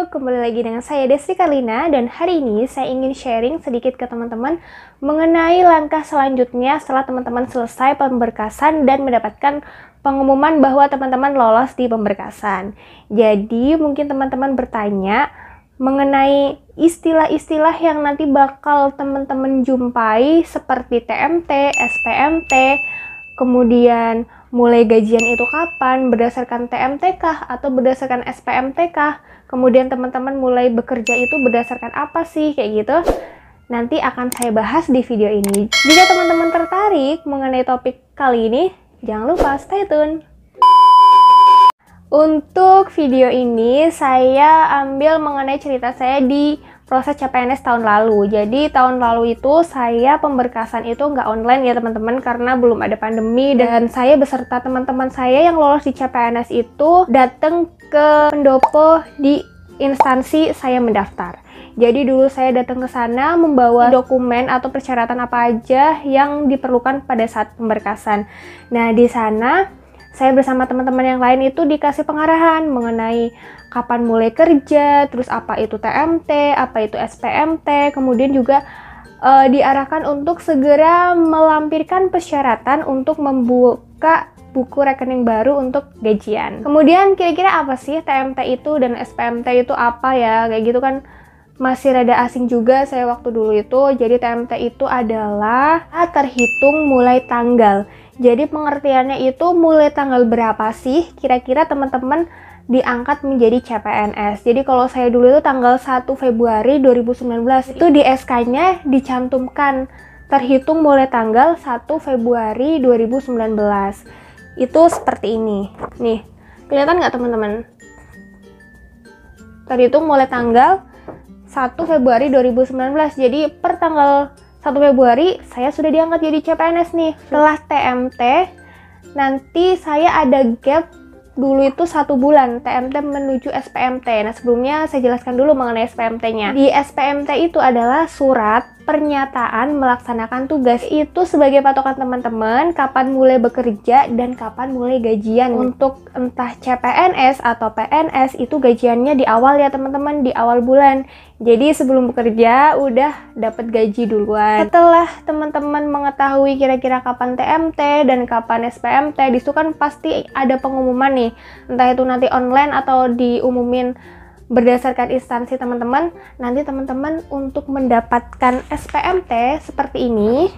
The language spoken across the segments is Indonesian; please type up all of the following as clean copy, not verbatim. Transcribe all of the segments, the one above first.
kembali lagi dengan saya Destri Karlina dan hari ini saya ingin sharing sedikit ke teman-teman mengenai langkah selanjutnya setelah teman-teman selesai pemberkasan dan mendapatkan pengumuman bahwa teman-teman lolos di pemberkasan. Jadi mungkin teman-teman bertanya mengenai istilah-istilah yang nanti bakal teman-teman jumpai seperti TMT, SPMT, kemudian mulai gajian itu kapan, berdasarkan TMT kah atau berdasarkan SPMT kah, kemudian teman-teman mulai bekerja itu berdasarkan apa sih, kayak gitu. Nanti akan saya bahas di video ini. Jika teman-teman tertarik mengenai topik kali ini, jangan lupa stay tune. Untuk video ini saya ambil mengenai cerita saya di proses CPNS tahun lalu. Jadi tahun lalu itu saya pemberkasan itu nggak online ya teman-teman, karena belum ada pandemi, dan saya beserta teman-teman saya yang lolos di CPNS itu datang ke pendopo di instansi saya mendaftar. Jadi dulu saya datang ke sana membawa dokumen atau persyaratan apa aja yang diperlukan pada saat pemberkasan. Nah, di sana saya bersama teman-teman yang lain itu dikasih pengarahan mengenai kapan mulai kerja, terus apa itu TMT, apa itu SPMT, kemudian juga diarahkan untuk segera melampirkan persyaratan untuk membuka buku rekening baru untuk gajian. Kemudian kira-kira apa sih TMT itu dan SPMT itu apa ya, kayak gitu kan masih rada asing juga saya waktu dulu itu. Jadi TMT itu adalah terhitung mulai tanggal. Jadi pengertiannya itu mulai tanggal berapa sih kira-kira teman-teman diangkat menjadi CPNS. Jadi kalau saya dulu itu tanggal 1 Februari 2019 itu di SK-nya dicantumkan terhitung mulai tanggal 1 Februari 2019. Itu seperti ini. Nih, kelihatan nggak teman-teman? Terhitung mulai tanggal 1 Februari 2019. Jadi per tanggal 1 Februari saya sudah diangkat jadi CPNS nih. Setelah TMT nanti saya ada gap dulu itu 1 bulan TMT menuju SPMT. Nah, sebelumnya saya jelaskan dulu mengenai SPMT-nya. Di SPMT itu adalah surat pernyataan melaksanakan tugas. Itu sebagai patokan teman-teman kapan mulai bekerja dan kapan mulai gajian. Untuk entah CPNS atau PNS itu gajiannya di awal ya teman-teman, di awal bulan. Jadi sebelum bekerja udah dapat gaji duluan. Setelah teman-teman mengetahui kira-kira kapan TMT dan kapan SPMT, disitu kan pasti ada pengumuman nih. Entah itu nanti online atau diumumin berdasarkan instansi teman-teman. Nanti teman-teman untuk mendapatkan SPMT seperti ini,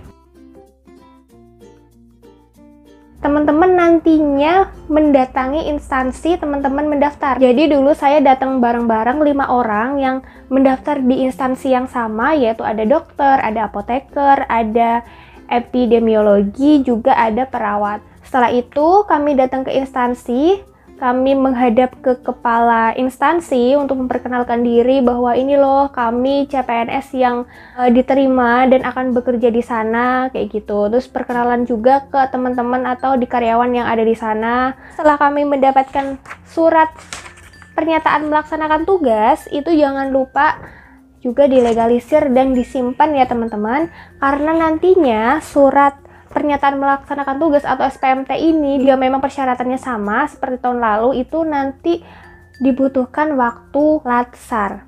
teman-teman nantinya mendatangi instansi teman-teman mendaftar. Jadi dulu saya datang bareng-bareng 5 orang yang mendaftar di instansi yang sama, yaitu ada dokter, ada apoteker, ada epidemiologi, juga ada perawat. Setelah itu kami datang ke instansi, kami menghadap ke kepala instansi untuk memperkenalkan diri bahwa ini loh kami CPNS yang diterima dan akan bekerja di sana, kayak gitu. Terus perkenalan juga ke teman-teman atau di karyawan yang ada di sana. Setelah kami mendapatkan surat pernyataan melaksanakan tugas, itu jangan lupa juga dilegalisir dan disimpan ya teman-teman, karena nantinya surat pernyataan melaksanakan tugas atau SPMT ini, jika memang persyaratannya sama seperti tahun lalu, itu nanti dibutuhkan waktu latsar.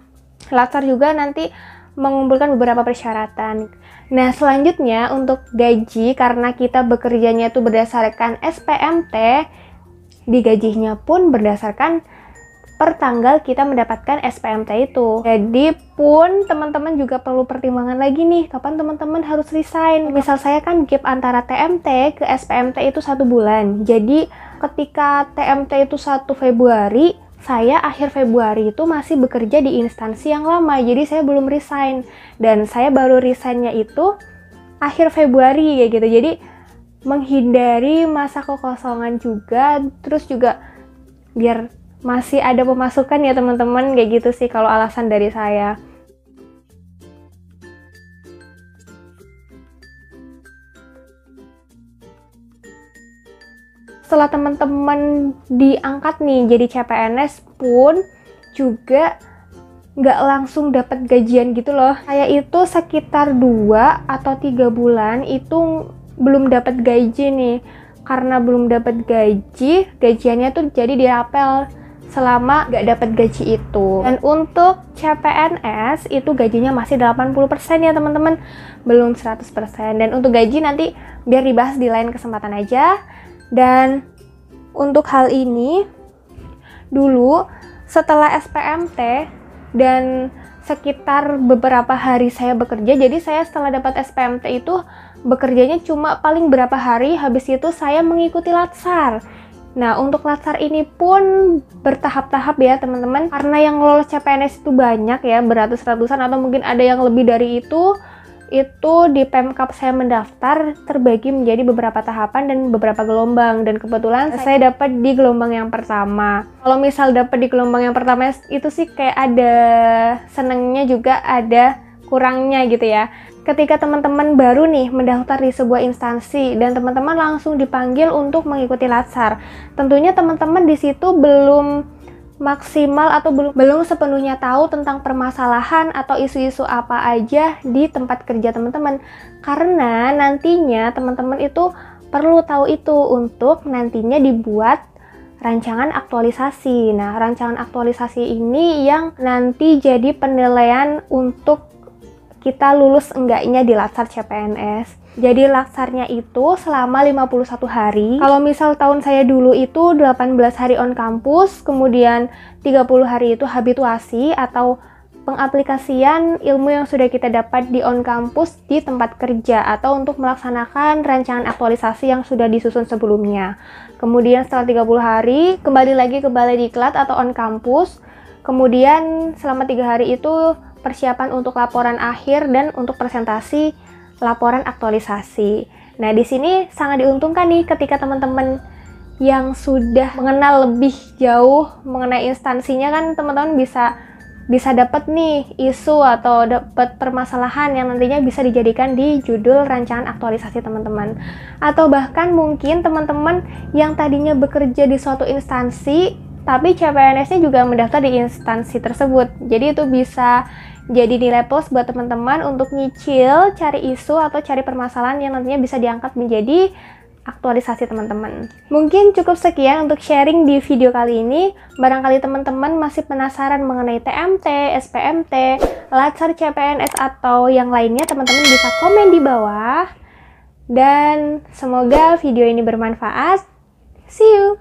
Latsar juga nanti mengumpulkan beberapa persyaratan. Nah, selanjutnya untuk gaji, karena kita bekerjanya itu berdasarkan SPMT, digajinya pun berdasarkan per tanggal kita mendapatkan SPMT itu. Jadi pun teman-teman juga perlu pertimbangan lagi nih, kapan teman-teman harus resign. Misal saya kan gap antara TMT ke SPMT itu 1 bulan. Jadi ketika TMT itu 1 Februari, saya akhir Februari itu masih bekerja di instansi yang lama. Jadi saya belum resign. Dan saya baru resignnya itu akhir Februari kayak gitu. Jadi menghindari masa kekosongan juga, terus juga biar masih ada pemasukan ya teman-teman, kayak gitu sih kalau alasan dari saya. Setelah teman-teman diangkat nih jadi CPNS pun juga nggak langsung dapat gajian gitu loh. Saya itu sekitar 2 atau 3 bulan itu belum dapat gaji nih. Karena belum dapat gaji, gajiannya tuh jadi dirapel selama nggak dapat gaji itu. Dan untuk CPNS itu gajinya masih 80% ya teman-teman, belum 100%. Dan untuk gaji nanti biar dibahas di lain kesempatan aja. Dan untuk hal ini, dulu setelah SPMT dan sekitar beberapa hari saya bekerja, jadi saya setelah dapat SPMT itu bekerjanya cuma paling berapa hari, habis itu saya mengikuti latsar. Nah, untuk latsar ini pun bertahap-tahap ya teman-teman, karena yang lolos CPNS itu banyak ya, beratus-ratusan atau mungkin ada yang lebih dari itu di Pemkab saya mendaftar terbagi menjadi beberapa tahapan dan beberapa gelombang, dan kebetulan saya dapat di gelombang yang pertama. Kalau misal dapat di gelombang yang pertama itu sih kayak ada senengnya juga ada kurangnya gitu ya. Ketika teman-teman baru nih mendaftar di sebuah instansi dan teman-teman langsung dipanggil untuk mengikuti latsar, tentunya teman-teman di situ belum maksimal atau belum sepenuhnya tahu tentang permasalahan atau isu-isu apa aja di tempat kerja teman-teman, karena nantinya teman-teman itu perlu tahu itu untuk nantinya dibuat rancangan aktualisasi. Nah, rancangan aktualisasi ini yang nanti jadi penilaian untuk kita lulus enggaknya di latsar CPNS. Jadi latsarnya itu selama 51 hari. Kalau misal tahun saya dulu itu 18 hari on kampus, kemudian 30 hari itu habituasi atau pengaplikasian ilmu yang sudah kita dapat di on kampus di tempat kerja atau untuk melaksanakan rancangan aktualisasi yang sudah disusun sebelumnya. Kemudian setelah 30 hari kembali lagi ke balai diklat atau on kampus. Kemudian selama 3 hari itu persiapan untuk laporan akhir dan untuk presentasi laporan aktualisasi. Nah, di sini sangat diuntungkan nih ketika teman-teman yang sudah mengenal lebih jauh mengenai instansinya, kan teman-teman bisa dapat nih isu atau dapat permasalahan yang nantinya bisa dijadikan di judul rancangan aktualisasi teman-teman. Atau bahkan mungkin teman-teman yang tadinya bekerja di suatu instansi tapi CPNS-nya juga mendaftar di instansi tersebut. Jadi itu bisa jadi nilai plus buat teman-teman untuk nyicil, cari isu atau cari permasalahan yang nantinya bisa diangkat menjadi aktualisasi teman-teman. Mungkin cukup sekian untuk sharing di video kali ini. Barangkali teman-teman masih penasaran mengenai TMT, SPMT, latsar CPNS atau yang lainnya, teman-teman bisa komen di bawah. Dan semoga video ini bermanfaat. See you!